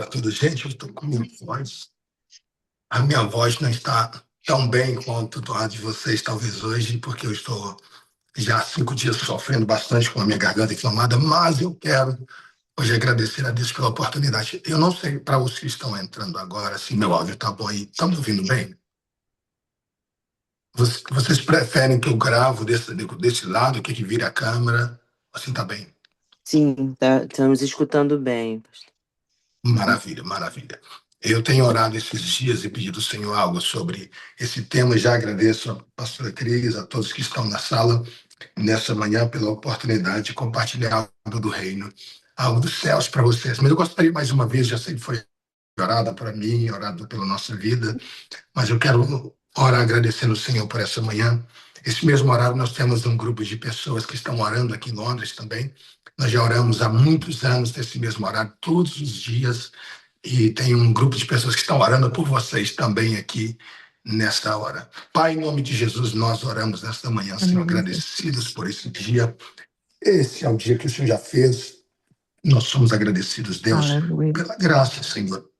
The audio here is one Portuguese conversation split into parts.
para toda gente. Eu estou com minha voz. A minha voz não está tão bem quanto a de vocês, talvez hoje, porque eu estou já há 5 dias sofrendo bastante com a minha garganta inflamada, mas eu quero hoje agradecer a Deus pela oportunidade. Eu não sei para os que estão entrando agora, se meu áudio está bom aí. Estão me ouvindo bem? Vocês preferem que eu gravo desse lado, que vire a câmera? Assim está bem? Sim, estamos escutando bem. Maravilha, maravilha. Eu tenho orado esses dias e pedido ao Senhor algo sobre esse tema. Já agradeço a pastora Cris, a todos que estão na sala nessa manhã pela oportunidade de compartilhar algo do reino, algo dos céus para vocês. Mas eu gostaria mais uma vez, já sei que foi orada para mim, orada pela nossa vida, mas eu quero orar agradecendo o Senhor por essa manhã. Esse mesmo horário nós temos um grupo de pessoas que estão orando aqui em Londres também. Nós já oramos há muitos anos nesse mesmo horário, todos os dias, e tem um grupo de pessoas que estão orando por vocês também aqui nesta hora. Pai, em nome de Jesus, nós oramos nesta manhã, Senhor, agradecidos por esse dia. Esse é o dia que o Senhor já fez. Nós somos agradecidos, Deus, pela graça, Senhor,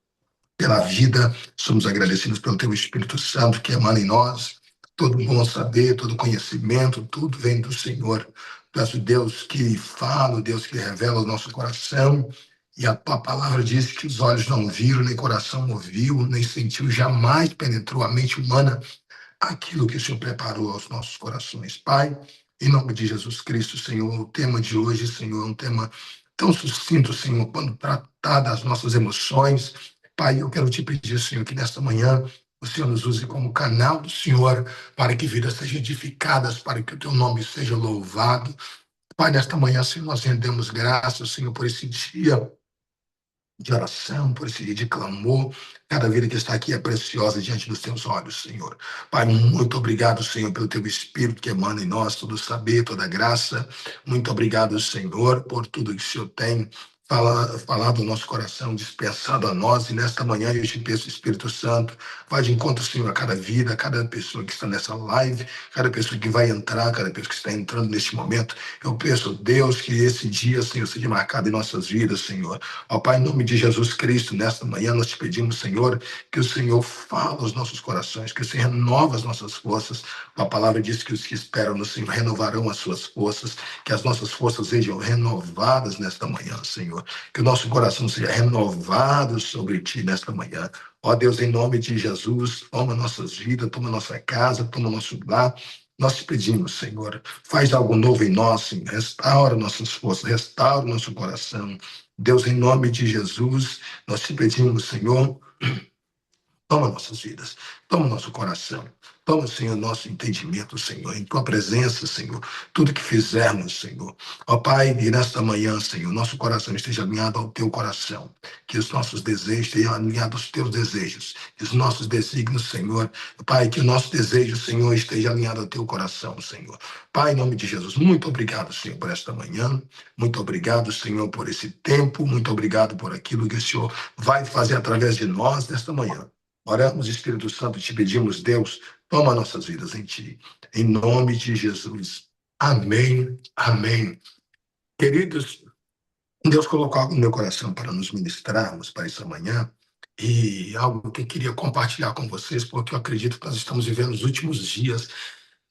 pela vida. Somos agradecidos pelo Teu Espírito Santo que emana em nós. Todo bom saber, todo conhecimento, tudo vem do Senhor. Peço Deus que fala, Deus que revela o nosso coração. E a Tua palavra diz que os olhos não viram, nem coração ouviu, nem sentiu, jamais penetrou a mente humana aquilo que o Senhor preparou aos nossos corações. Pai, em nome de Jesus Cristo, Senhor, o tema de hoje, Senhor, é um tema tão sucinto, Senhor, quando tratar das nossas emoções. Pai, eu quero te pedir, Senhor, que nesta manhã o Senhor nos use como canal do Senhor para que vidas sejam edificadas, para que o teu nome seja louvado. Pai, nesta manhã, Senhor, nós rendemos graças, Senhor, por esse dia de oração, por esse dia de clamor. Cada vida que está aqui é preciosa diante dos teus olhos, Senhor. Pai, muito obrigado, Senhor, pelo teu Espírito que emana em nós todo saber, toda graça. Muito obrigado, Senhor, por tudo que o Senhor tem falado no nosso coração, dispensado a nós. E nesta manhã eu te peço, Espírito Santo, vai de encontro, Senhor, a cada vida, a cada pessoa que está nessa live, cada pessoa que vai entrar, cada pessoa que está entrando neste momento. Eu peço, Deus, que esse dia, Senhor, seja marcado em nossas vidas, Senhor. Ó Pai, em nome de Jesus Cristo, nesta manhã nós te pedimos, Senhor, que o Senhor fale aos nossos corações, que o Senhor renova as nossas forças. A palavra diz que os que esperam no Senhor renovarão as suas forças, que as nossas forças sejam renovadas nesta manhã, Senhor. Que o nosso coração seja renovado sobre ti nesta manhã. Ó Deus, em nome de Jesus, toma nossas vidas, toma nossa casa, toma nosso lar. Nós te pedimos, Senhor, faz algo novo em nós, Senhor. Restaura nossas forças, restaura o nosso coração. Deus, em nome de Jesus, nós te pedimos, Senhor, toma nossas vidas, toma nosso coração, toma, Senhor, nosso entendimento, Senhor, em tua presença, Senhor, tudo que fizermos, Senhor. Ó Pai, e nesta manhã, Senhor, nosso coração esteja alinhado ao teu coração, que os nossos desejos estejam alinhados aos teus desejos, que os nossos desígnios, Senhor, Pai, que o nosso desejo, Senhor, esteja alinhado ao teu coração, Senhor. Pai, em nome de Jesus, muito obrigado, Senhor, por esta manhã, muito obrigado, Senhor, por esse tempo, muito obrigado por aquilo que o Senhor vai fazer através de nós nesta manhã. Oramos, Espírito Santo, te pedimos, Deus, toma nossas vidas em ti. Em nome de Jesus. Amém, amém. Queridos, Deus colocou algo no meu coração para nos ministrarmos para essa manhã e algo que eu queria compartilhar com vocês, porque eu acredito que nós estamos vivendo os últimos dias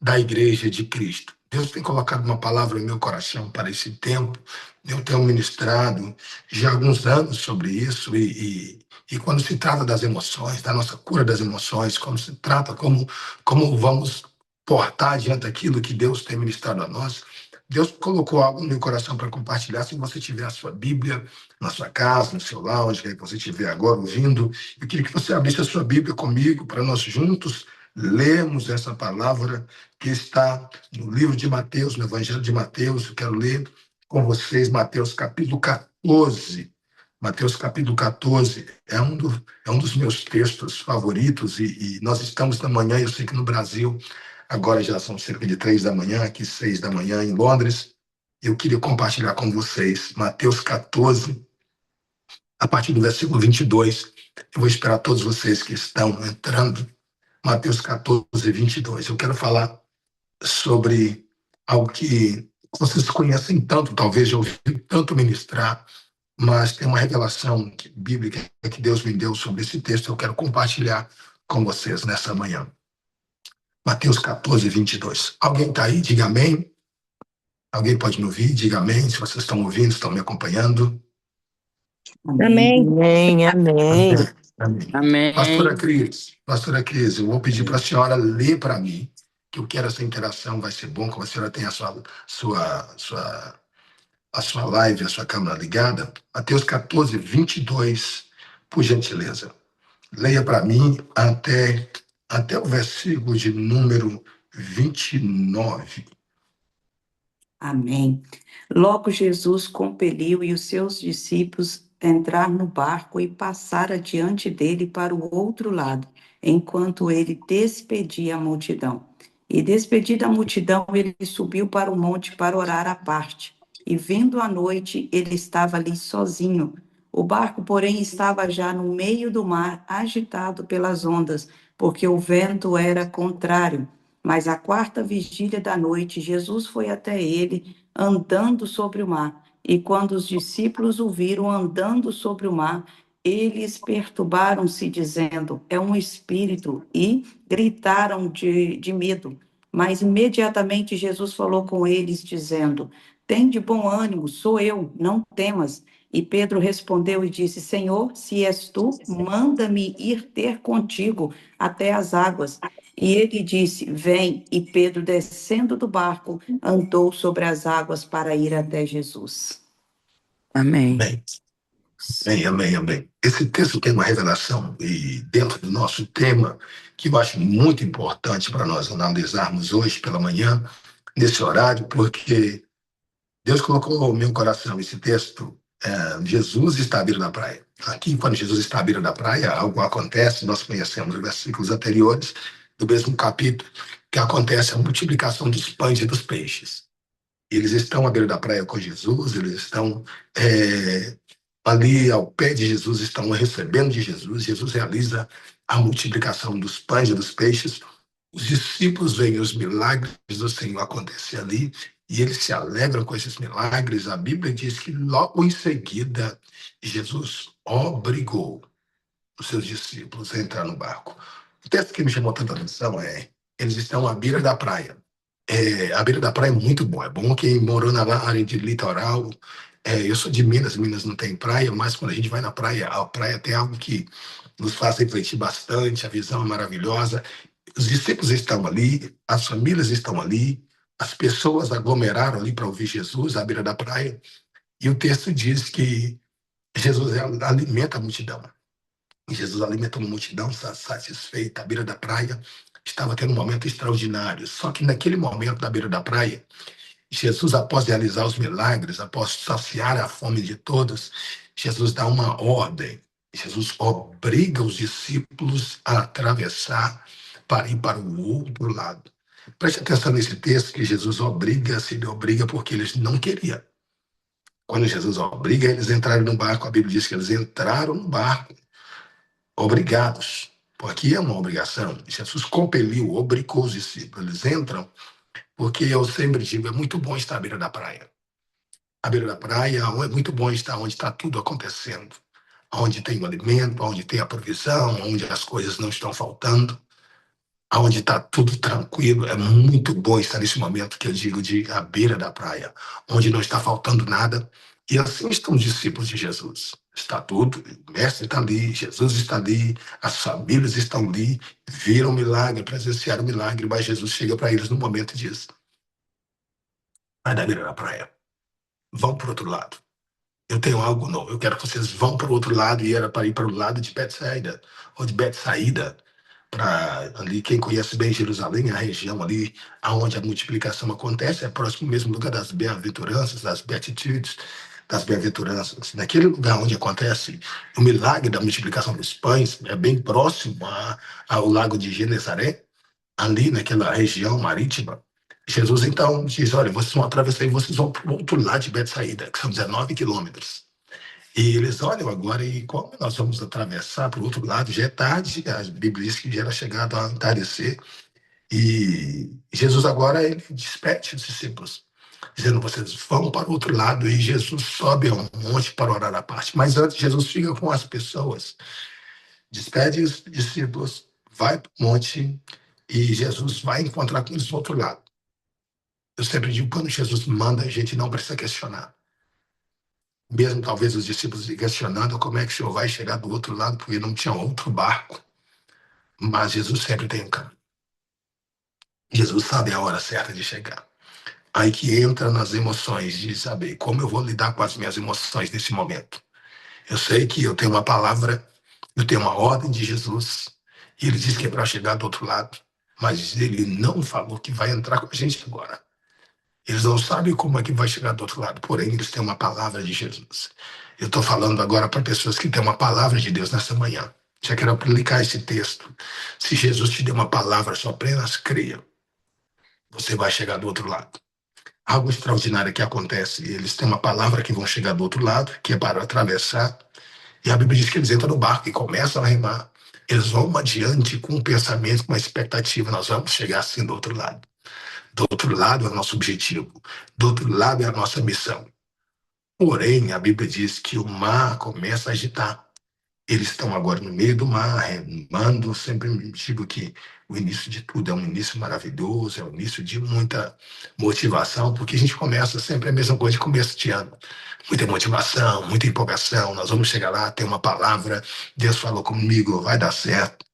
da Igreja de Cristo. Deus tem colocado uma palavra no meu coração para esse tempo. Eu tenho ministrado já há alguns anos sobre isso e quando se trata das emoções, da nossa cura das emoções, quando se trata como vamos portar diante daquilo que Deus tem ministrado a nós, Deus colocou algo no meu coração para compartilhar. Se você tiver a sua Bíblia na sua casa, no seu lar, onde quer que você estiver agora ouvindo, eu queria que você abrisse a sua Bíblia comigo para nós juntos lermos essa palavra que está no livro de Mateus, no Evangelho de Mateus. Eu quero ler com vocês Mateus capítulo 14. Mateus capítulo 14 é um dos meus textos favoritos e nós estamos na manhã, eu sei que no Brasil agora já são cerca de 3 da manhã, aqui 6 da manhã em Londres. Eu queria compartilhar com vocês Mateus 14, a partir do versículo 22. Eu vou esperar todos vocês que estão entrando. Mateus 14, 22. Eu quero falar sobre algo que vocês conhecem tanto, talvez já ouviram tanto ministrar, mas tem uma revelação bíblica que Deus me deu sobre esse texto, eu quero compartilhar com vocês nessa manhã. Mateus 14, 22. Alguém está aí? Diga amém. Alguém pode me ouvir? Diga amém, se vocês estão ouvindo, estão me acompanhando. Amém. Amém, amém. Amém. Amém. Pastora Cris, eu vou pedir para a senhora ler para mim, que eu quero essa interação, vai ser bom que a senhora tenha a sua live, a sua câmera ligada. Mateus 14, 22, por gentileza. Leia para mim até o versículo de número 29. Amém. Logo Jesus compeliu e os seus discípulos a entrar no barco e passar adiante dele para o outro lado, enquanto ele despedia a multidão. E despedida a multidão, ele subiu para o monte para orar à parte. E vindo a noite, ele estava ali sozinho. O barco, porém, estava já no meio do mar, agitado pelas ondas, porque o vento era contrário. Mas à quarta vigília da noite, Jesus foi até ele, andando sobre o mar. E quando os discípulos o viram andando sobre o mar, eles perturbaram-se, dizendo: É um espírito, e gritaram de medo. Mas imediatamente Jesus falou com eles, dizendo: Tende bom ânimo, sou eu, não temas. E Pedro respondeu e disse: Senhor, se és tu, manda-me ir ter contigo até as águas. E ele disse: Vem. E Pedro, descendo do barco, andou sobre as águas para ir até Jesus. Amém. Amém. Amém, amém, amém. Esse texto tem uma revelação e dentro do nosso tema que eu acho muito importante para nós analisarmos hoje pela manhã, nesse horário, porque Deus colocou no meu coração esse texto. Jesus está à beira da praia. Aqui, quando Jesus está à beira da praia, algo acontece, nós conhecemos os versículos anteriores do mesmo capítulo, que acontece a multiplicação dos pães e dos peixes. Eles estão à beira da praia com Jesus, eles estão ali ao pé de Jesus, estão recebendo de Jesus. Jesus realiza a multiplicação dos pães e dos peixes. Os discípulos veem os milagres do Senhor acontecer ali e eles se alegram com esses milagres. A Bíblia diz que logo em seguida Jesus obrigou os seus discípulos a entrar no barco. O texto que me chamou tanta atenção eles estão à beira da praia. A beira da praia é muito bom. É bom quem morou na área de litoral. Eu sou de Minas, Minas não tem praia, mas quando a gente vai na praia, a praia tem algo que nos faz refletir bastante, a visão é maravilhosa. Os discípulos estão ali, as famílias estão ali, as pessoas aglomeraram ali para ouvir Jesus à beira da praia. E o texto diz que Jesus alimenta a multidão. Jesus alimenta uma multidão satisfeita à beira da praia. Estava tendo um momento extraordinário. Só que naquele momento, da beira da praia, Jesus, após realizar os milagres, após saciar a fome de todos, Jesus dá uma ordem. Jesus obriga os discípulos a atravessar para ir para o outro lado. Preste atenção nesse texto que Jesus obriga, se ele obriga porque eles não queriam. Quando Jesus obriga, eles entraram no barco, a Bíblia diz que eles entraram no barco, obrigados, porque é uma obrigação. Jesus compeliu, obrigou os discípulos, eles entram, porque eu sempre digo, é muito bom estar à beira da praia. À beira da praia é muito bom estar onde está tudo acontecendo, onde tem o alimento, onde tem a provisão, onde as coisas não estão faltando, onde está tudo tranquilo. É muito bom estar nesse momento que eu digo de à beira da praia, onde não está faltando nada. E assim estão os discípulos de Jesus. Está tudo, o mestre está ali, Jesus está ali, as famílias estão ali, viram o milagre, presenciaram o milagre, mas Jesus chega para eles no momento e diz: vai da beira da praia, vão para o outro lado. Eu tenho algo novo, eu quero que vocês vão para o outro lado, e era para ir para o lado de Betsaida, ou de Betsaída, para ali, quem conhece bem Jerusalém, a região ali onde a multiplicação acontece, é próximo mesmo lugar das bem-aventuranças, das beatitudes, das bem-aventuranças. Naquele lugar onde acontece o milagre da multiplicação dos pães, é bem próximo ao lago de Genezaré, ali naquela região marítima. Jesus então diz: olha, vocês vão atravessar e vocês vão para o outro lado de Betsaída, que são 19 quilômetros. E eles olham agora e como nós vamos atravessar para o outro lado, já é tarde, a Bíblia diz que já era chegado a entardecer. E Jesus agora ele despede os discípulos. dizendo: vocês vão para o outro lado, e Jesus sobe a um monte para orar à parte. Mas antes, Jesus fica com as pessoas, despede os discípulos, vai para o monte, e Jesus vai encontrar com eles do outro lado. Eu sempre digo, quando Jesus manda, a gente não precisa questionar. Mesmo talvez os discípulos questionando como é que o Senhor vai chegar do outro lado, porque não tinha outro barco. Mas Jesus sempre tem um caminho. Jesus sabe a hora certa de chegar. Aí que entra nas emoções, de saber como eu vou lidar com as minhas emoções nesse momento. Eu sei que eu tenho uma palavra, eu tenho uma ordem de Jesus, e ele diz que é para chegar do outro lado, mas ele não falou que vai entrar com a gente agora. Eles não sabem como é que vai chegar do outro lado, porém eles têm uma palavra de Jesus. Eu estou falando agora para pessoas que têm uma palavra de Deus nessa manhã. Já quero aplicar esse texto. Se Jesus te deu uma palavra, só apenas creia. Você vai chegar do outro lado. Algo extraordinário que acontece. Eles têm uma palavra que vão chegar do outro lado, que é para atravessar. E a Bíblia diz que eles entram no barco e começam a remar. Eles vão adiante com um pensamento, com uma expectativa. Nós vamos chegar assim do outro lado. Do outro lado é o nosso objetivo. Do outro lado é a nossa missão. Porém, a Bíblia diz que o mar começa a agitar. Eles estão agora no meio do mar, remando. Sempre digo que o início de tudo é um início maravilhoso, é um início de muita motivação, porque a gente começa sempre a mesma coisa de começo de ano. Muita motivação, muita empolgação. Nós vamos chegar lá, tem uma palavra, Deus falou comigo, vai dar certo.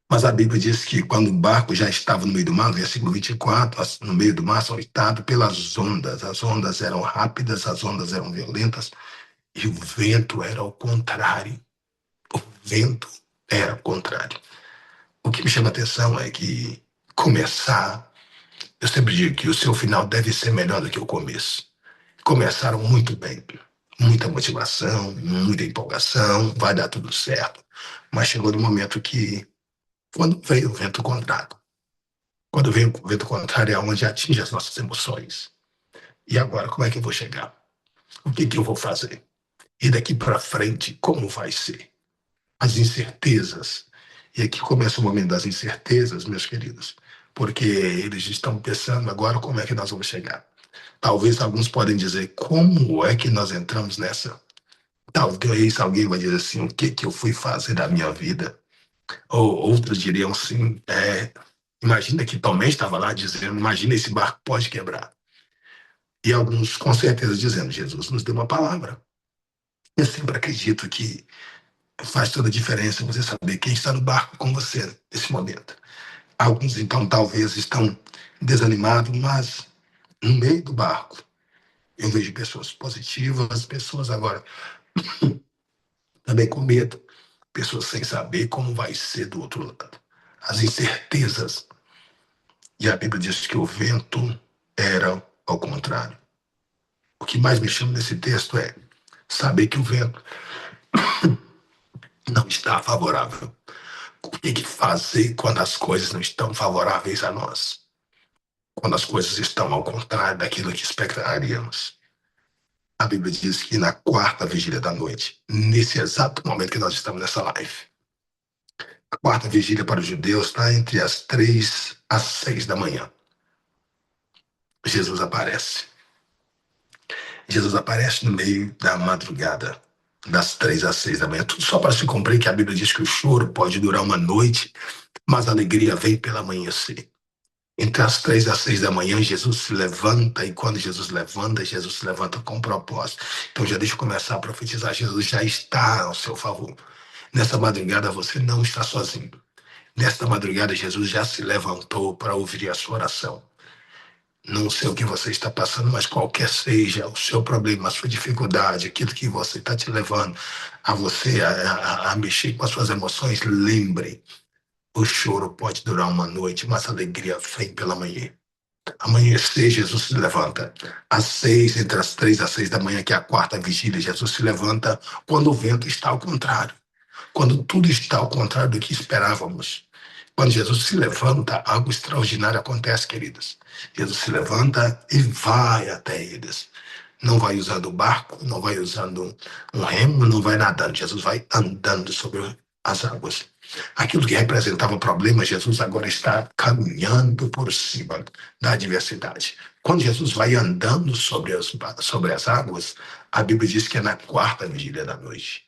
Mas a Bíblia diz que quando o barco já estava no meio do mar, no versículo 24, no meio do mar, soltado pelas ondas. As ondas eram rápidas, as ondas eram violentas, e o vento era ao contrário. O vento era ao contrário. O que me chama a atenção é que começar, eu sempre digo que o seu final deve ser melhor do que o começo. Começaram muito bem, muita motivação, muita empolgação, vai dar tudo certo. Mas chegou no momento que, quando veio o vento contrário, quando vem o vento contrário é onde atinge as nossas emoções. E agora, como é que eu vou chegar? O que eu vou fazer? E daqui para frente, como vai ser? As incertezas. E aqui começa o momento das incertezas, meus queridos, porque eles estão pensando agora como é que nós vamos chegar. Talvez alguns podem dizer, como é que nós entramos nessa? Talvez alguém vai dizer assim, o que eu fui fazer da minha vida? Ou outros diriam assim, imagina que Tomé estava lá dizendo, imagina esse barco pode quebrar. E alguns com certeza dizendo, Jesus nos deu uma palavra. Eu sempre acredito que faz toda a diferença você saber quem está no barco com você nesse momento. Alguns, então, talvez estão desanimados, mas no meio do barco eu vejo pessoas positivas, pessoas agora também com medo, pessoas sem saber como vai ser do outro lado. As incertezas. E a Bíblia diz que o vento era ao contrário. O que mais me chama nesse texto é saber que o vento não está favorável. O que fazer quando as coisas não estão favoráveis a nós? Quando as coisas estão ao contrário daquilo que esperaríamos? A Bíblia diz que na quarta vigília da noite, nesse exato momento que nós estamos nessa live, a quarta vigília para os judeus está entre as 3 às 6 da manhã. Jesus aparece. Jesus aparece no meio da madrugada, das 3 às 6 da manhã. Tudo só para se cumprir que a Bíblia diz que o choro pode durar uma noite, mas a alegria vem pela amanhecer. Entre as 3 às 6 da manhã, Jesus se levanta, e quando Jesus se levanta com propósito. Então já deixa eu começar a profetizar, Jesus já está ao seu favor. Nessa madrugada você não está sozinho. Nesta madrugada Jesus já se levantou para ouvir a sua oração. Não sei o que você está passando, mas qualquer seja o seu problema, a sua dificuldade, aquilo que você está te levando a você a mexer com as suas emoções, lembre, o choro pode durar uma noite, mas a alegria vem pela manhã. Amanhecer, Jesus se levanta. Às 6, entre as 3 às 6 da manhã, que é a quarta vigília, Jesus se levanta quando o vento está ao contrário. Quando tudo está ao contrário do que esperávamos. Quando Jesus se levanta, algo extraordinário acontece, queridos. Jesus se levanta e vai até eles. Não vai usando o barco, não vai usando um remo, não vai nadando. Jesus vai andando sobre as águas. Aquilo que representava um problema, Jesus agora está caminhando por cima da adversidade. Quando Jesus vai andando sobre as águas, a Bíblia diz que é na quarta vigília da noite.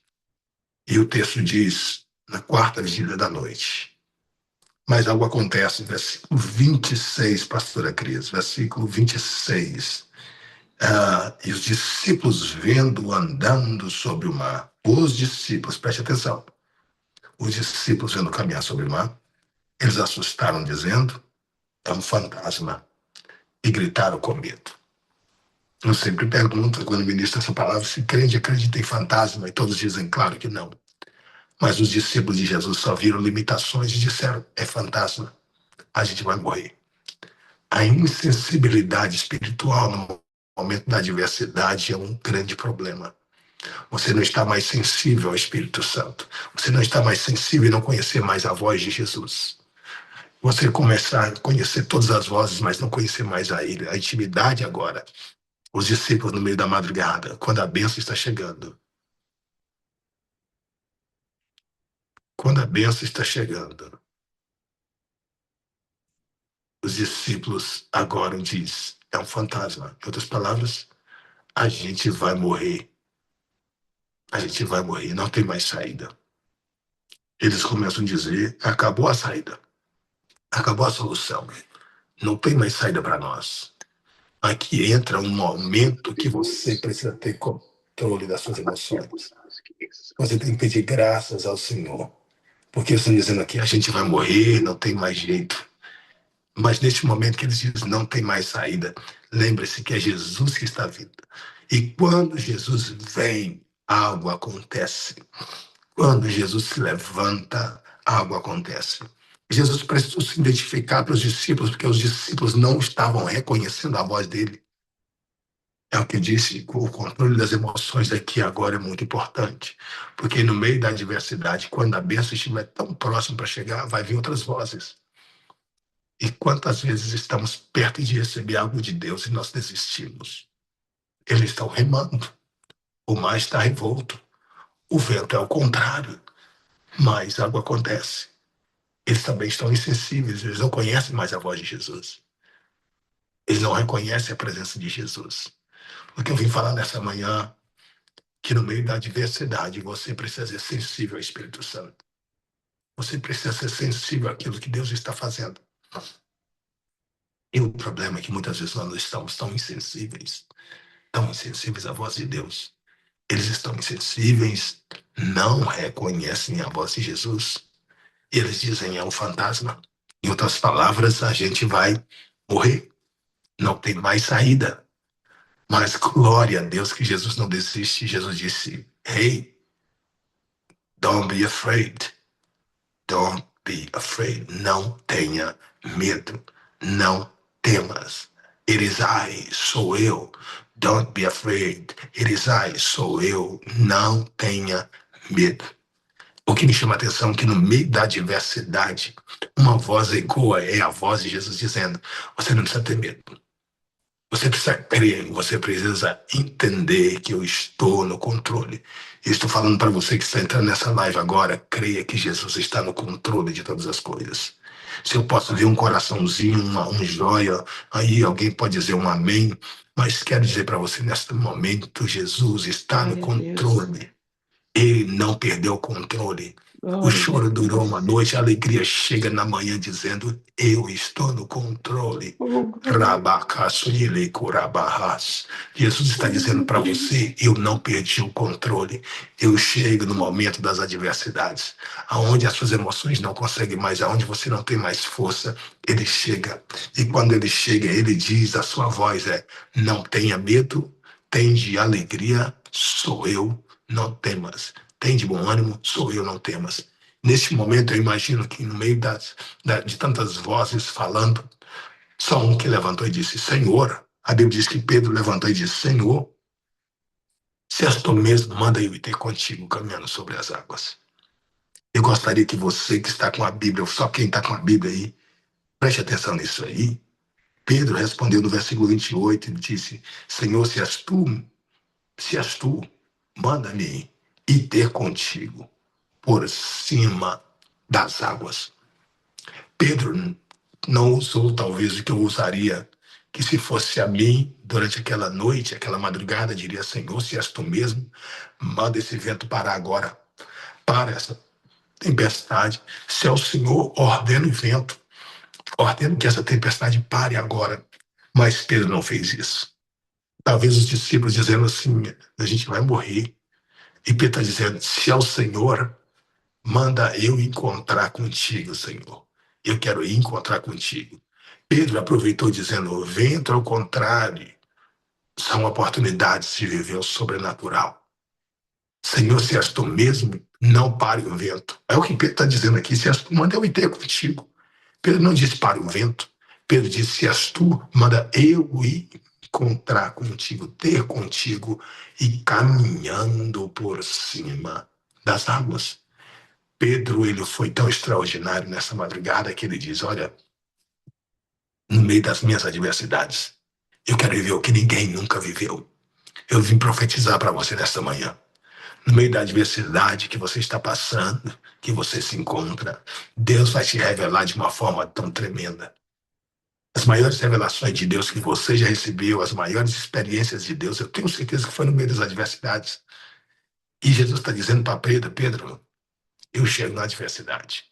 E o texto diz, na quarta vigília da noite. Mas algo acontece, versículo 26, pastora Cris, versículo 26. E os discípulos vendo andando sobre o mar, os discípulos, preste atenção, os discípulos vendo caminhar sobre o mar, eles assustaram dizendo, é um fantasma, e gritaram com medo. Eu sempre pergunto, quando ministro essa palavra, se crente acredita em fantasma, e todos dizem, claro que não. Mas os discípulos de Jesus só viram limitações e disseram, é fantasma, a gente vai morrer. A insensibilidade espiritual no momento da adversidade é um grande problema. Você não está mais sensível ao Espírito Santo. Você não está mais sensível e não conhecer mais a voz de Jesus. Você começar a conhecer todas as vozes, mas não conhecer mais a Ele. A intimidade agora. Os discípulos no meio da madrugada, quando a bênção está chegando. Quando a bênção está chegando, os discípulos agora dizem, é um fantasma. Em outras palavras, a gente vai morrer. A gente vai morrer, não tem mais saída. Eles começam a dizer, acabou a saída. Acabou a solução. Não tem mais saída para nós. Aqui entra um momento que você precisa ter controle das suas emoções. Você tem que pedir graças ao Senhor. Porque estão dizendo aqui, a gente vai morrer, não tem mais jeito. Mas neste momento que eles dizem, não tem mais saída, lembre-se que é Jesus que está vindo. E quando Jesus vem, algo acontece. Quando Jesus se levanta, algo acontece. Jesus precisou se identificar para os discípulos, porque os discípulos não estavam reconhecendo a voz dele. É o que eu disse, o controle das emoções daqui agora é muito importante. Porque no meio da adversidade, quando a bênção estiver tão próxima para chegar, vai vir outras vozes. E quantas vezes estamos perto de receber algo de Deus e nós desistimos? Eles estão remando. O mar está revolto. O vento é o contrário. Mas algo acontece. Eles também estão insensíveis. Eles não conhecem mais a voz de Jesus. Eles não reconhecem a presença de Jesus. Porque eu vim falar nessa manhã que no meio da adversidade você precisa ser sensível ao Espírito Santo. Você precisa ser sensível àquilo que Deus está fazendo. E o problema é que muitas vezes nós estamos tão insensíveis à voz de Deus. Eles estão insensíveis, não reconhecem a voz de Jesus. E eles dizem, é um fantasma. Em outras palavras, a gente vai morrer. Não tem mais saída. Mas glória a Deus que Jesus não desiste. Jesus disse, hey, don't be afraid. Don't be afraid. Não tenha medo. Não temas. It is I, sou eu. Don't be afraid. It is I, sou eu. Não tenha medo. O que me chama a atenção é que no meio da adversidade, uma voz ecoa, é a voz de Jesus dizendo, você não precisa ter medo. Você precisa crer, você precisa entender que eu estou no controle. Eu estou falando para você que está entrando nessa live agora, creia que Jesus está no controle de todas as coisas. Se eu posso ver um coraçãozinho, um joia, aí alguém pode dizer um amém, mas quero dizer para você, neste momento, Jesus está no controle. Ele não perdeu o controle. O choro durou uma noite, a alegria chega na manhã dizendo, eu estou no controle. Jesus está dizendo para você, eu não perdi o controle. Eu chego no momento das adversidades, aonde as suas emoções não conseguem mais, aonde você não tem mais força, ele chega. E quando ele chega, ele diz, a sua voz é, não tenha medo, tende alegria, sou eu, não temas. Tem de bom ânimo, sou eu, não temas. Neste momento, eu imagino que no meio de tantas vozes falando, só um que levantou e disse, Senhor, a Bíblia diz que Pedro levantou e disse, Senhor, se és tu mesmo, manda eu ir ter contigo caminhando sobre as águas. Eu gostaria que você que está com a Bíblia, só quem está com a Bíblia aí, preste atenção nisso aí. Pedro respondeu no versículo 28 e disse, Senhor, se és tu, manda-me ir ter contigo por cima das águas. Pedro não usou talvez o que eu usaria que se fosse a mim, durante aquela noite, aquela madrugada, diria, Senhor, se és tu mesmo, manda esse vento parar agora. Para essa tempestade. Se é o Senhor, ordena o vento. Ordena que essa tempestade pare agora. Mas Pedro não fez isso. Talvez os discípulos dizendo assim, a gente vai morrer. E Pedro está dizendo, se é o Senhor, manda eu encontrar contigo, Senhor. Eu quero ir encontrar contigo. Pedro aproveitou dizendo, o vento ao contrário são oportunidades de viver o sobrenatural. Senhor, se és tu mesmo, não pare o vento. É o que Pedro está dizendo aqui, se és tu, manda eu ir ter contigo. Pedro não disse pare o vento. Pedro disse, se és tu, manda eu ir encontrar contigo, ter contigo e caminhando por cima das águas. Pedro, ele foi tão extraordinário nessa madrugada que ele diz, olha, no meio das minhas adversidades, eu quero viver o que ninguém nunca viveu. Eu vim profetizar para você nesta manhã. No meio da adversidade que você está passando, que você se encontra, Deus vai te revelar de uma forma tão tremenda. As maiores revelações de Deus que você já recebeu, as maiores experiências de Deus, eu tenho certeza que foi no meio das adversidades. E Jesus está dizendo para Pedro, Pedro, eu chego na adversidade.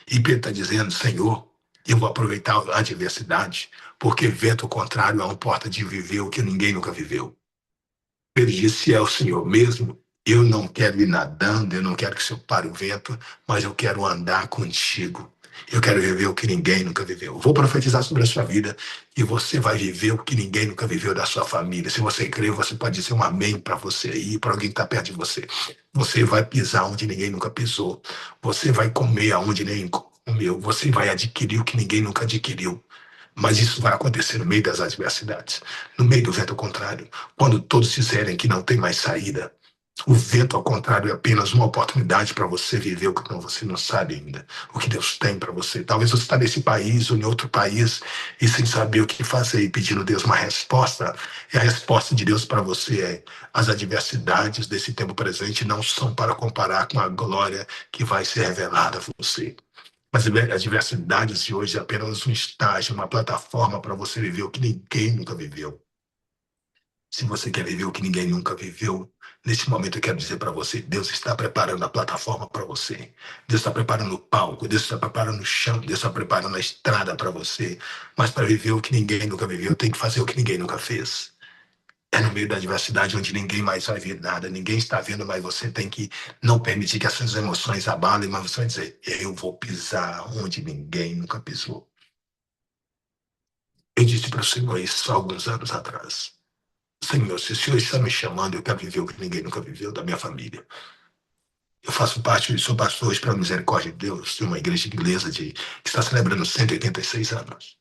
E Pedro está dizendo, Senhor, eu vou aproveitar a adversidade, porque vento contrário é uma porta de viver o que ninguém nunca viveu. Pedro disse, se é o Senhor mesmo, eu não quero ir nadando, eu não quero que o Senhor pare o vento, mas eu quero andar contigo. Eu quero viver o que ninguém nunca viveu. Vou profetizar sobre a sua vida e você vai viver o que ninguém nunca viveu da sua família. Se você crê, você pode dizer um amém para você aí, para alguém que está perto de você. Você vai pisar onde ninguém nunca pisou. Você vai comer aonde ninguém comeu. Você vai adquirir o que ninguém nunca adquiriu. Mas isso vai acontecer no meio das adversidades, no meio do vento contrário. Quando todos disserem que não tem mais saída, o vento ao contrário é apenas uma oportunidade para você viver o que você não sabe ainda, o que Deus tem para você. Talvez você está nesse país ou em outro país e sem saber o que fazer e pedindo a Deus uma resposta. E a resposta de Deus para você é: as adversidades desse tempo presente não são para comparar com a glória que vai ser revelada a você. Mas as diversidades de hoje é apenas um estágio, uma plataforma para você viver o que ninguém nunca viveu. Se você quer viver o que ninguém nunca viveu, neste momento eu quero dizer para você, Deus está preparando a plataforma para você. Deus está preparando o palco, Deus está preparando o chão, Deus está preparando a estrada para você. Mas para viver o que ninguém nunca viveu, tem que fazer o que ninguém nunca fez. É no meio da adversidade onde ninguém mais vai ver nada, ninguém está vendo, mas você tem que não permitir que as suas emoções abalem, mas você vai dizer, eu vou pisar onde ninguém nunca pisou. Eu disse para o Senhor isso há alguns anos atrás. Senhor, se o Senhor está me chamando, eu quero viver o que ninguém nunca viveu da minha família. Eu faço parte, sou pastor hoje, pela misericórdia de Deus, de uma igreja inglesa que está celebrando 186 anos.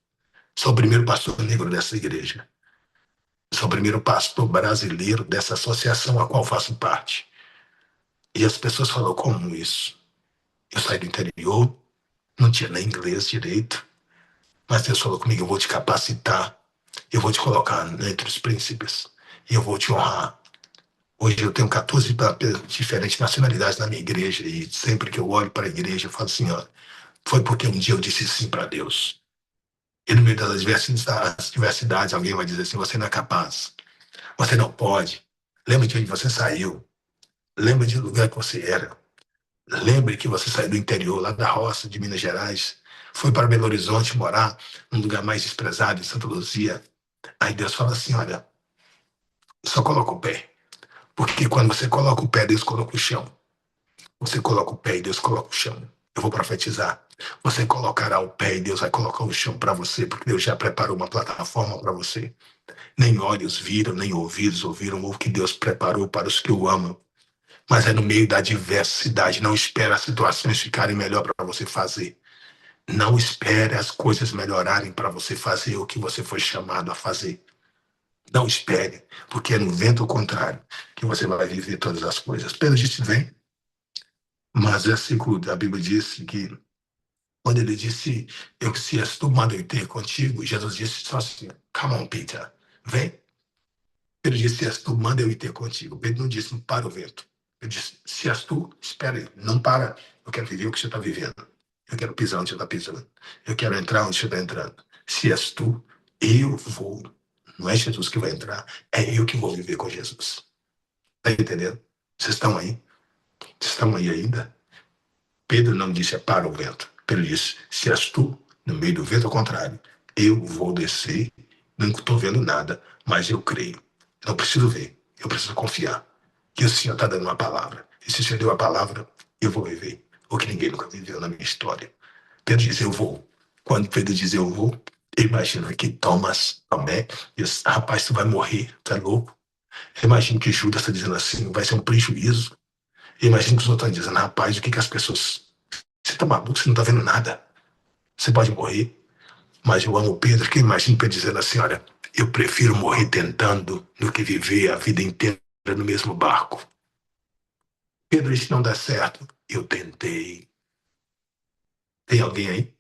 Sou o primeiro pastor negro dessa igreja. Sou o primeiro pastor brasileiro dessa associação a qual faço parte. E as pessoas falam, como isso? Eu saí do interior, não tinha nem inglês direito, mas Deus falou comigo, eu vou te capacitar, eu vou te colocar entre os príncipes, e eu vou te honrar. Hoje eu tenho 14 diferentes nacionalidades na minha igreja, e sempre que eu olho para a igreja, eu falo assim, ó, foi porque um dia eu disse sim para Deus. E no meio das diversidades, alguém vai dizer assim, você não é capaz, você não pode. Lembra de onde você saiu, lembra de lugar que você era. Lembre que você saiu do interior, lá da roça de Minas Gerais, foi para Belo Horizonte morar num lugar mais desprezado, em Santa Luzia. Aí Deus fala assim, olha, só coloca o pé. Porque quando você coloca o pé, Deus coloca o chão. Você coloca o pé e Deus coloca o chão. Eu vou profetizar. Você colocará o pé e Deus vai colocar o chão para você, porque Deus já preparou uma plataforma para você. Nem olhos viram, nem ouvidos ouviram o que Deus preparou para os que o amam. Mas é no meio da diversidade. Não espere as situações ficarem melhor para você fazer. Não espere as coisas melhorarem para você fazer o que você foi chamado a fazer. Não espere, porque é no vento contrário que você vai viver todas as coisas. Pedro disse, vem. Mas a Bíblia disse que, quando ele disse, eu se és tu, manda eu ter contigo, Jesus disse só assim, come on, Peter, vem. Pedro disse, se és tu, manda eu ir ter contigo. Pedro não disse, para o vento. Ele disse, se és tu, espera aí, não para. Eu quero viver o que você está vivendo. Eu quero pisar onde você está pisando. Eu quero entrar onde você está entrando. Se és tu, Eu vou. Não é Jesus que vai entrar, é eu que vou viver com Jesus. Está entendendo? Vocês estão aí? Vocês estão aí ainda? Pedro não disse para o vento. Pedro disse, se és tu, no meio do vento ao contrário, eu vou descer, não estou vendo nada, mas eu creio. Não preciso ver, eu preciso confiar. Que o Senhor está dando uma palavra. E se o Senhor deu a palavra, eu vou viver. O que ninguém nunca viveu na minha história. Pedro diz, eu vou. Quando Pedro diz, eu vou, imagina que Tomé, diz, rapaz, tu vai morrer, tu é louco. Imagina que Judas está dizendo assim, vai ser um prejuízo. Imagina que os outros estão dizendo, rapaz, o que, que as pessoas... Você está maluco, você não está vendo nada. Você pode morrer. Mas eu amo Pedro, que imagina Pedro dizendo assim, olha, eu prefiro morrer tentando do que viver a vida inteira no mesmo barco. Pedro, isso não dá certo. Eu tentei. Tem alguém aí?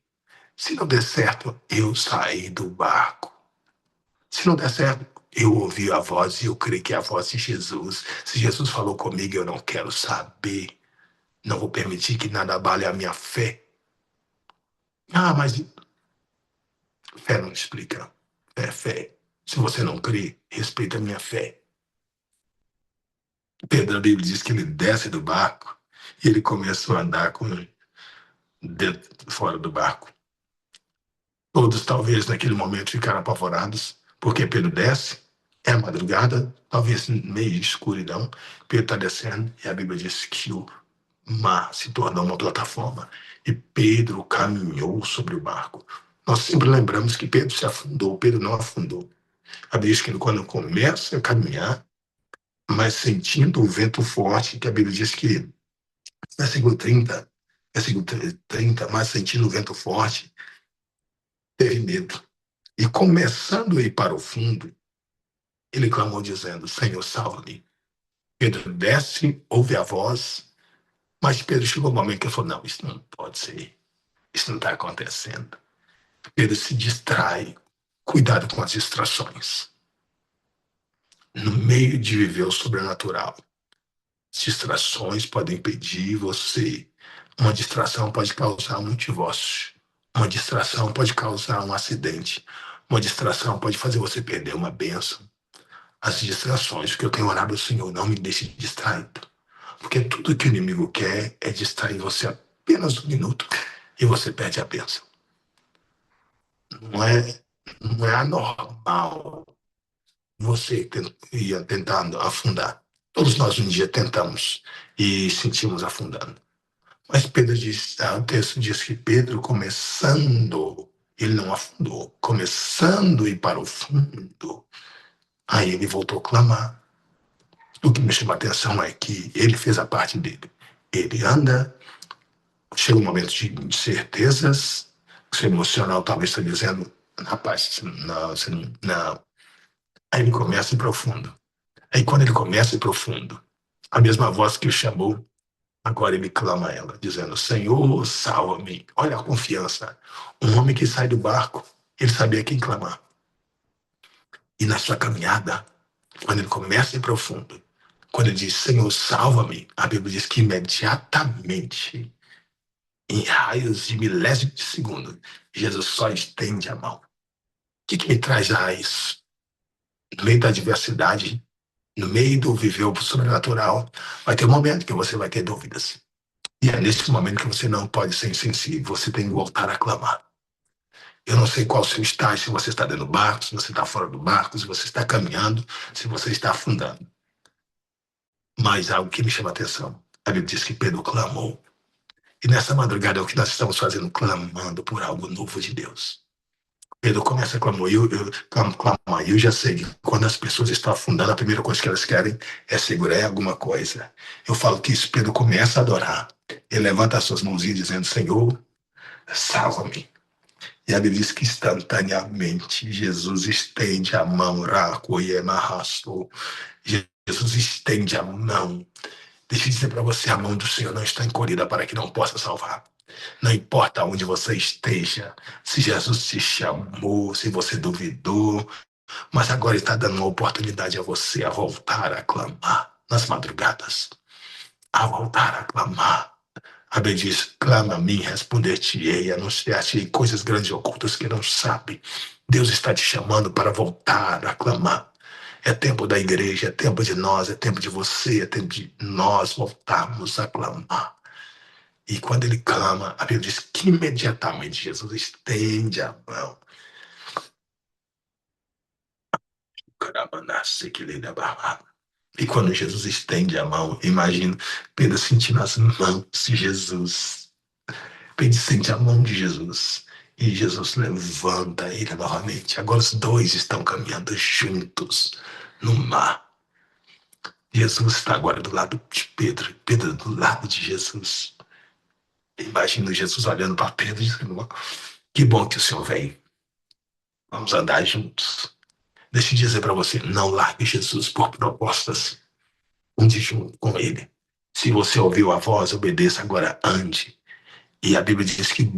Se não der certo, eu saí do barco. Se não der certo, eu ouvi a voz e eu creio que é a voz de Jesus. Se Jesus falou comigo, eu não quero saber. Não vou permitir que nada abale a minha fé. Ah, mas fé não explica. Fé é fé. Se você não crê, respeita a minha fé. Pedro, a Bíblia diz que ele desce do barco e ele começou a andar fora do barco. Todos, talvez, naquele momento ficaram apavorados, porque Pedro desce, é a madrugada, talvez meio de escuridão. Pedro está descendo e a Bíblia diz que o mar se tornou uma plataforma e Pedro caminhou sobre o barco. Nós sempre lembramos que Pedro se afundou, Pedro não afundou. A Bíblia diz que quando começa a caminhar, mas sentindo o vento forte, que a Bíblia diz que, versículo 30, mas sentindo o vento forte, teve medo. E começando a ir para o fundo, ele clamou dizendo, Senhor, salva-me. Pedro desce, ouve a voz, mas Pedro chegou um momento que ele falou, não, isso não pode ser, isso não está acontecendo. Pedro se distrai, cuidado com as distrações. No meio de viver o sobrenatural, distrações podem impedir você. Uma distração pode causar um divórcio. Uma distração pode causar um acidente. Uma distração pode fazer você perder uma bênção. As distrações, porque eu tenho orado ao Senhor, não me deixe distraído. Porque tudo que o inimigo quer é distrair você apenas um minuto e você perde a bênção. Não é anormal você ia tentando afundar. Todos nós um dia tentamos e sentimos afundando. Mas Pedro diz, o texto diz que Pedro começando, ele não afundou, começando a ir para o fundo, aí ele voltou a clamar. O que me chama a atenção é que ele fez a parte dele. Ele anda, chega um momento de incertezas, o seu emocional talvez está dizendo, rapaz, não. Aí ele começa em profundo. Aí quando ele começa em profundo, a mesma voz que o chamou, agora ele clama a ela, dizendo, Senhor, salva-me. Olha a confiança. Um homem que sai do barco, ele sabia quem clamar. E na sua caminhada, quando ele começa em profundo, quando ele diz, Senhor, salva-me, a Bíblia diz que imediatamente, em raios de milésimos de segundo, Jesus só estende a mão. O que me traz a isso? No meio da adversidade, no meio do viver o sobrenatural, vai ter um momento que você vai ter dúvidas. E é nesse momento que você não pode ser insensível, você tem que voltar a clamar. Eu não sei qual o seu estágio, se você está dentro do barco, se você está fora do barco, se você está caminhando, se você está afundando. Mas algo que me chama a atenção, a Bíblia diz que Pedro clamou. E nessa madrugada é o que nós estamos fazendo, clamando por algo novo de Deus. Pedro começa a clamar, e eu já sei que quando as pessoas estão afundando, a primeira coisa que elas querem é segurar alguma coisa. Eu falo que isso, Pedro começa a adorar. Ele levanta as suas mãozinhas dizendo, Senhor, salva-me. E a Bíblia diz que instantaneamente Jesus estende a mão, Jesus estende a mão. Deixa eu dizer para você, a mão do Senhor não está encolhida para que não possa salvar. Não importa onde você esteja, se Jesus te chamou, se você duvidou, mas agora está dando uma oportunidade a você a voltar a clamar nas madrugadas, a voltar a clamar, A Bíblia diz, clama a mim, responder-te-ei, anunciar-te-ei coisas grandes e ocultas que não sabe. Deus está te chamando para voltar a clamar. É tempo da igreja, é tempo de nós, é tempo de você, é tempo de nós voltarmos a clamar. E quando ele clama, a Bíblia diz que imediatamente Jesus estende a mão. E quando Jesus estende a mão, imagina Pedro sentindo as mãos de Jesus. Pedro sente a mão de Jesus. E Jesus levanta ele novamente. Agora os dois estão caminhando juntos no mar. Jesus está agora do lado de Pedro. Pedro do lado de Jesus. Imagina Jesus olhando para Pedro e dizendo, que bom que o Senhor veio. Vamos andar juntos. Deixa eu dizer para você, não largue Jesus por propostas. Ande junto com ele. Se você ouviu a voz, obedeça, agora ande. E a Bíblia diz que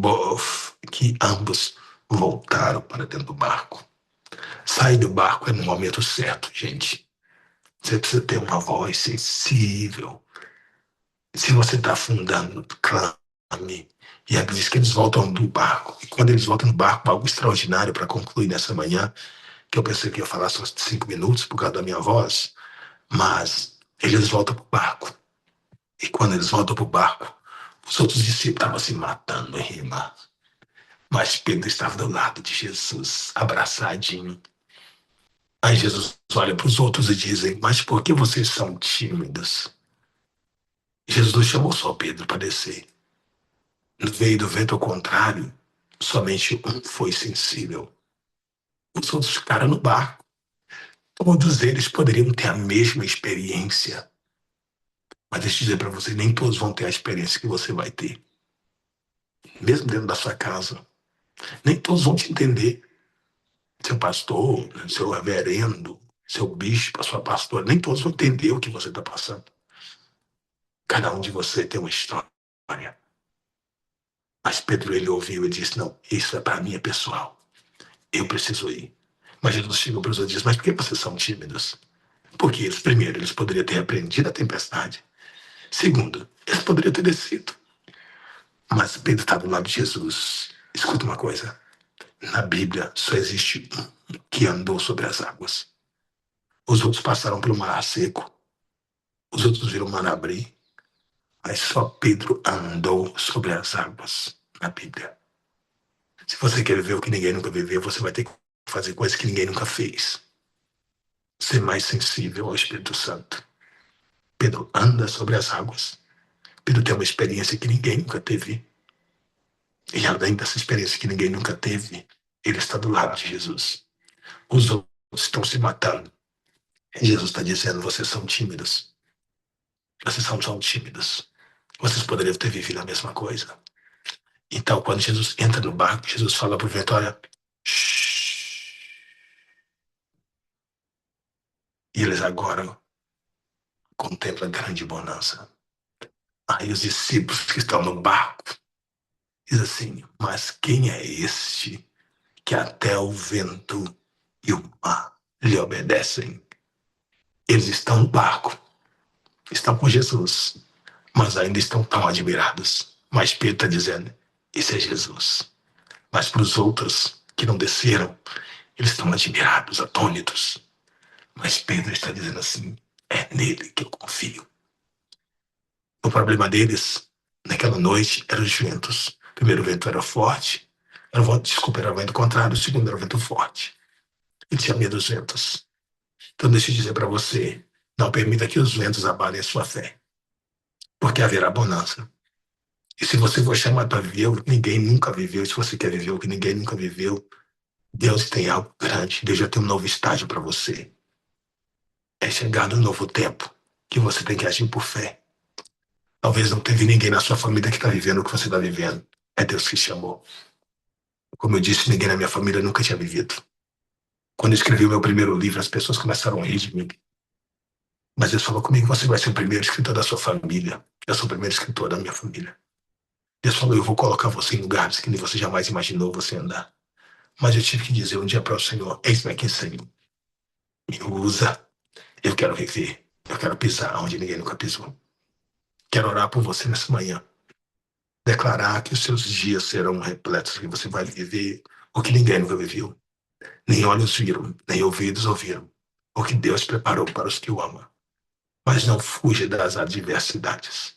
ambos voltaram para dentro do barco. Sair do barco é no momento certo, gente. Você precisa ter uma voz sensível. Se você está afundando, clame. E a Bíblia diz que eles voltam do barco. E quando eles voltam do barco, algo extraordinário para concluir nessa manhã, que eu pensei que ia falar só 5 minutos por causa da minha voz, mas eles voltam para o barco. E quando eles voltam para o barco, os outros discípulos estavam se matando em rimar. Mas Pedro estava do lado de Jesus, abraçadinho. Aí Jesus olha para os outros e diz, mas por que vocês são tímidos? Jesus não chamou só Pedro para descer. No veio do vento ao contrário, somente um foi sensível. Os outros ficaram no barco. Todos eles poderiam ter a mesma experiência. Mas deixa eu dizer para você, nem todos vão ter a experiência que você vai ter. Mesmo dentro da sua casa. Nem todos vão te entender. Seu pastor, seu reverendo, seu bispo, a sua pastora, nem todos vão entender o que você está passando. Cada um de você tem uma história. Mas Pedro, ele ouviu e disse, não, isso é para mim, é pessoal. Eu preciso ir. Mas Jesus chegou para os outros e disse, mas por que vocês são tímidos? Porque eles, primeiro, eles poderiam ter repreendido a tempestade. Segundo, eles poderiam ter descido. Mas Pedro está do lado de Jesus. Escuta uma coisa. Na Bíblia, só existe um que andou sobre as águas. Os outros passaram pelo mar seco. Os outros viram o mar abrir. Mas só Pedro andou sobre as águas na Bíblia. Se você quer viver o que ninguém nunca viveu, você vai ter que fazer coisas que ninguém nunca fez. Ser mais sensível ao Espírito Santo. Pedro anda sobre as águas. Pedro tem uma experiência que ninguém nunca teve. E além dessa experiência que ninguém nunca teve, ele está do lado de Jesus. Os outros estão se matando. E Jesus está dizendo, vocês são tímidos. Vocês são tímidos. Vocês poderiam ter vivido a mesma coisa. Então, quando Jesus entra no barco, Jesus fala para o vento, olha, shh. E eles agora contemplam a grande bonança. Aí os discípulos que estão no barco dizem assim, mas quem é este que até o vento e o mar lhe obedecem? Eles estão no barco, estão com Jesus, mas ainda estão tão admirados. Mas Pedro está dizendo, esse é Jesus. Mas para os outros que não desceram, eles estão admirados, atônitos. Mas Pedro está dizendo assim, é nele que eu confio. O problema deles, naquela noite, eram os ventos. O primeiro vento era forte, era o vento contrário, o segundo era o vento forte. Ele tinha medo dos ventos. Então deixa eu dizer para você, não permita que os ventos abalem a sua fé, porque haverá bonança. E se você for chamado para viver o que ninguém nunca viveu, se você quer viver o que ninguém nunca viveu, Deus tem algo grande, Deus já tem um novo estágio para você. É chegar no novo tempo que você tem que agir por fé. Talvez não teve ninguém na sua família que está vivendo o que você está vivendo. É Deus que chamou. Como eu disse, ninguém na minha família nunca tinha vivido. Quando eu escrevi o meu primeiro livro, as pessoas começaram a rir de mim. Mas Deus falou comigo, você vai ser o primeiro escritor da sua família. Eu sou o primeiro escritor da minha família. Deus falou, eu vou colocar você em lugares que você jamais imaginou você andar. Mas eu tive que dizer um dia para o Senhor, eis-me aqui, Senhor. Me usa. Eu quero viver. Eu quero pisar onde ninguém nunca pisou. Quero orar por você nessa manhã. declarar que os seus dias serão repletos, que você vai viver o que ninguém nunca viveu. Nem olhos viram, nem ouvidos ouviram, o que Deus preparou para os que o amam. Mas não fuja das adversidades.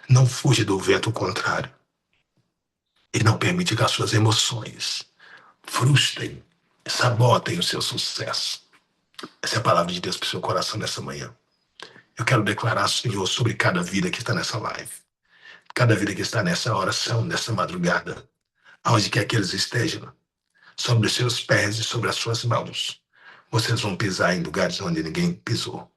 Não fuja do vento contrário. E não permite que as suas emoções frustrem, sabotem o seu sucesso. Essa é a palavra de Deus para o seu coração nessa manhã. Eu quero declarar, Senhor, sobre cada vida que está nessa live, cada vida que está nessa oração, nessa madrugada, aonde quer que eles estejam, sobre os seus pés e sobre as suas mãos. Vocês vão pisar em lugares onde ninguém pisou.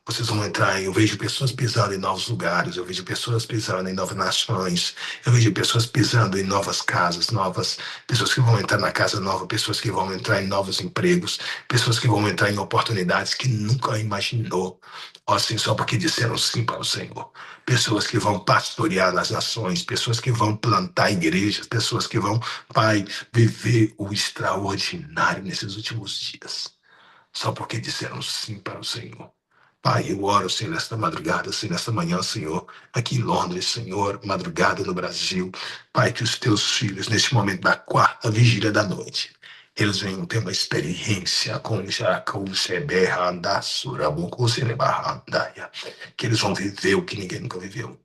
Vocês vão entrar, eu vejo pessoas pisando em novos lugares, eu vejo pessoas pisando em novas nações, eu vejo pessoas pisando em novas casas, novas pessoas que vão entrar na casa nova, pessoas que vão entrar em novos empregos, pessoas que vão entrar em oportunidades que nunca imaginou, assim, só porque disseram sim para o Senhor. Pessoas que vão pastorear nas nações, pessoas que vão plantar igrejas, pessoas que vão, Pai, viver o extraordinário nesses últimos dias, só porque disseram sim para o Senhor. Pai, eu oro, Senhor, nesta madrugada, Senhor, nesta manhã, Senhor, aqui em Londres, Senhor, madrugada no Brasil. Pai, que os teus filhos, neste momento da quarta vigília da noite, eles venham ter uma experiência com Jacob, Seberranda, Surabuku, Senebarrandaia, que eles vão viver o que ninguém nunca viveu.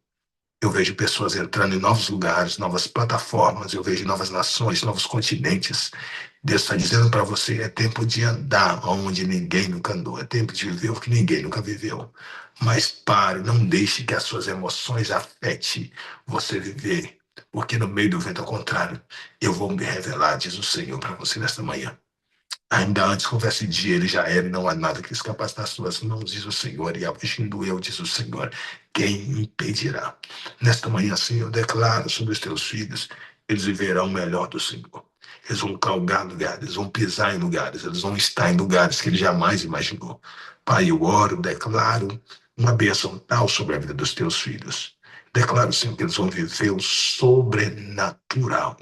Eu vejo pessoas entrando em novos lugares, novas plataformas, eu vejo novas nações, novos continentes. Deus está dizendo para você, é tempo de andar onde ninguém nunca andou, é tempo de viver o que ninguém nunca viveu. Mas pare, não deixe que as suas emoções afetem você viver, porque no meio do vento ao contrário, eu vou me revelar, diz o Senhor para você nesta manhã. Ainda antes que houvesse dia, ele já era, e não há nada que escapasse das suas mãos, diz o Senhor, e agindo eu, diz o Senhor, quem impedirá? Nesta manhã, Senhor, eu declaro sobre os teus filhos, eles viverão o melhor do Senhor. Eles vão galgar lugares, eles vão pisar em lugares, eles vão estar em lugares que ele jamais imaginou. Pai, eu oro, declaro uma bênção tal sobre a vida dos teus filhos. Declaro, Senhor, que eles vão viver o sobrenatural,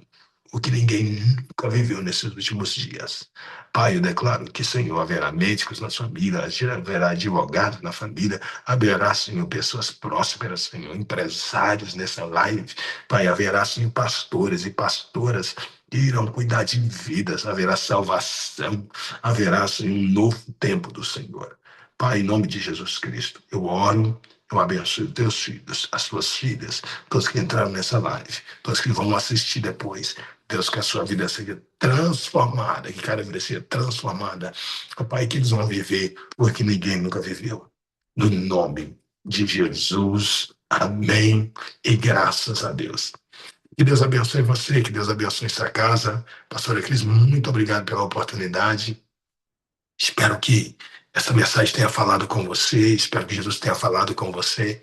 o que ninguém nunca viveu nesses últimos dias. Pai, eu declaro que, Senhor, haverá médicos na família, haverá advogados na família, haverá, Senhor, pessoas prósperas, Senhor, empresários nessa live. Pai, haverá, Senhor, pastores e pastoras que irão cuidar de vidas, haverá salvação, haverá, Senhor, um novo tempo do Senhor. Pai, em nome de Jesus Cristo, eu oro, eu abençoo os teus filhos, as tuas filhas, todos que entraram nessa live, todos que vão assistir depois. Deus, que a sua vida seja transformada, que cada vida seja transformada. Pai, que eles vão viver porque ninguém nunca viveu. No nome de Jesus. Amém. E graças a Deus. Que Deus abençoe você, que Deus abençoe sua casa. Pastora Cris, muito obrigado pela oportunidade. Espero que essa mensagem tenha falado com você, espero que Jesus tenha falado com você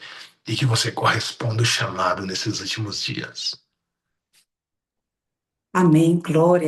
e que você corresponda ao chamado nesses últimos dias. Amém, glória.